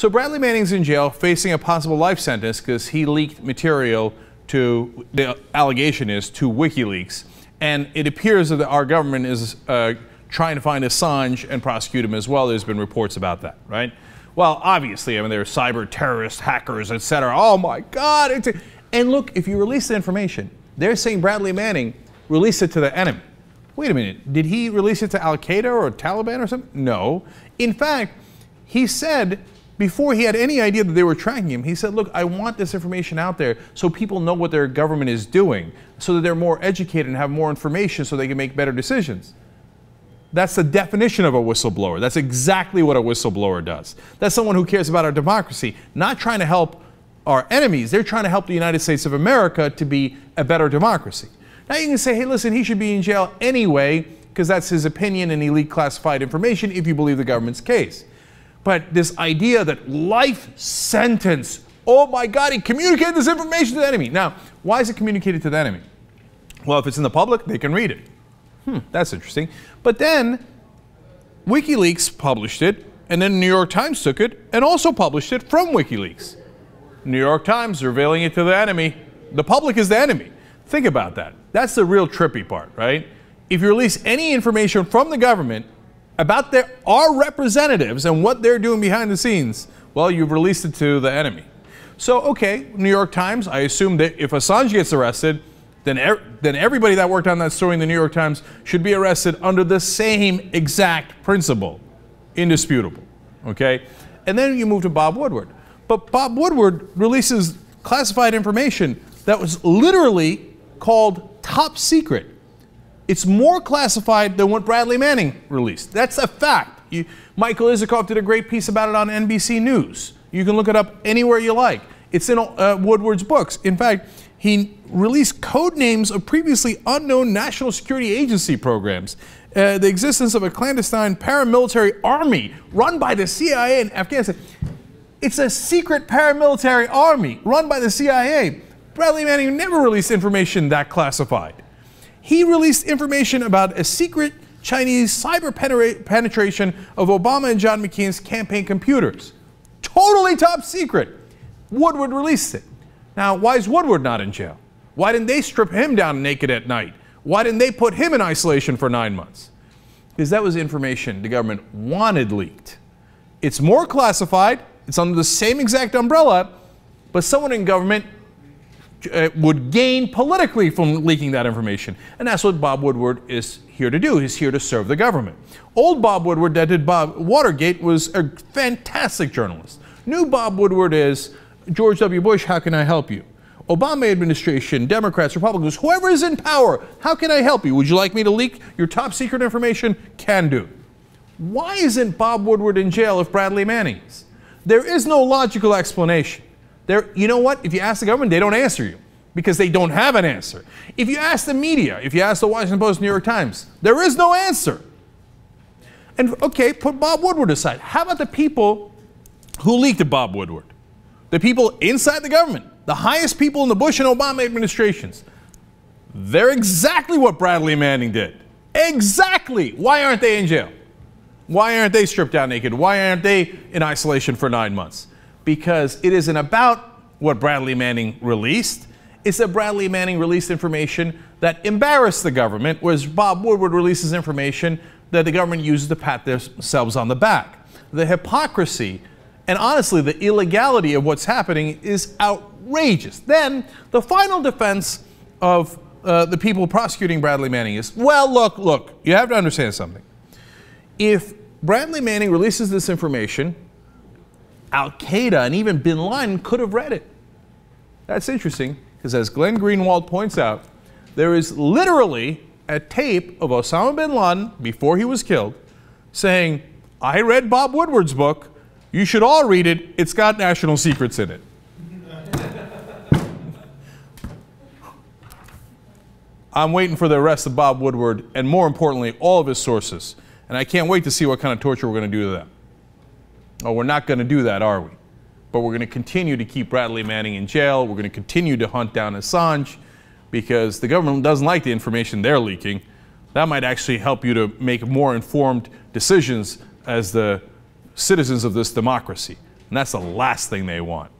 So Bradley Manning's in jail facing a possible life sentence because he leaked material to, the allegation is, to WikiLeaks. And it appears that our government is trying to find Assange and prosecute him as well. There's been reports about that, right? Well, obviously, I mean, there are cyber terrorists, hackers, etc. Oh my God. And look, if you release the information, they're saying Bradley Manning released it to the enemy. Wait a minute, did he release it to Al-Qaeda or Taliban or something? No. In fact, he said, before he had any idea that they were tracking him, he said, look, I want this information out there so people know what their government is doing, so that they're more educated and have more information so they can make better decisions. That's the definition of a whistleblower. That's exactly what a whistleblower does. That's someone who cares about our democracy, not trying to help our enemies. They're trying to help the United States of America to be a better democracy. Now you can say, hey, listen, he should be in jail anyway because that's his opinion and he leaked classified information if you believe the government's case. But this idea that life sentence, oh my God, he communicated this information to the enemy. Now, why is it communicated to the enemy? Well, if it's in the public, they can read it. That's interesting. But then WikiLeaks published it, and then the New York Times took it and also published it from WikiLeaks. New York Times revealing it to the enemy. The public is the enemy. Think about that. That's the real trippy part, right? If you release any information from the government about our representatives and what they're doing behind the scenes, well, you've released it to the enemy. So, okay, New York Times, I assume that if Assange gets arrested, then everybody that worked on that story in the New York Times should be arrested under the same exact principle. Indisputable, okay? And then you move to Bob Woodward. But Bob Woodward releases classified information that was literally called top secret. It's more classified than what Bradley Manning released. That's a fact. Michael Isikoff did a great piece about it on NBC News. You can look it up anywhere you like. It's in Woodward's books. In fact, he released code names of previously unknown national security agency programs, the existence of a clandestine paramilitary army run by the CIA in Afghanistan. It's a secret paramilitary army run by the CIA. Bradley Manning never released information that classified. He released information about a secret Chinese cyber penetration of Obama and John McCain's campaign computers. Totally top secret. Woodward released it. Now, why is Woodward not in jail? Why didn't they strip him down naked at night? Why didn't they put him in isolation for 9 months? Because that was information the government wanted leaked. It's more classified, it's under the same exact umbrella, but someone in government would gain politically from leaking that information. And that's what Bob Woodward is here to do. He's here to serve the government. Old Bob Woodward that did Watergate was a fantastic journalist. New Bob Woodward is, George W. Bush, how can I help you? Obama administration, Democrats, Republicans, whoever is in power, how can I help you? Would you like me to leak your top secret information? Can do. Why isn't Bob Woodward in jail if Bradley Manning is? There is no logical explanation. You know what? If you ask the government, they don't answer you because they don't have an answer. If you ask the media, if you ask the Washington Post, New York Times, there is no answer. And okay, put Bob Woodward aside. How about the people who leaked to Bob Woodward? The people inside the government, the highest people in the Bush and Obama administrations. They're exactly what Bradley Manning did. Exactly. Why aren't they in jail? Why aren't they stripped down naked? Why aren't they in isolation for 9 months? Because it isn't about what Bradley Manning released. It's that Bradley Manning released information that embarrassed the government, whereas Bob Woodward releases information that the government uses to pat themselves on the back. The hypocrisy and honestly the illegality of what's happening is outrageous. Then the final defense of the people prosecuting Bradley Manning is, well, look, you have to understand something. If Bradley Manning releases this information, Al-Qaeda and even bin Laden could have read it. That's interesting, because as Glenn Greenwald points out, there is literally a tape of Osama bin Laden, before he was killed, saying, I read Bob Woodward's book, you should all read it, it's got national secrets in it. I'm waiting for the arrest of Bob Woodward, and more importantly, all of his sources. And I can't wait to see what kind of torture we're going to do to them. Oh, we're not going to do that, are we? But we're going to continue to keep Bradley Manning in jail. We're going to continue to hunt down Assange because the government doesn't like the information they're leaking. That might actually help you to make more informed decisions as the citizens of this democracy. and that's the last thing they want.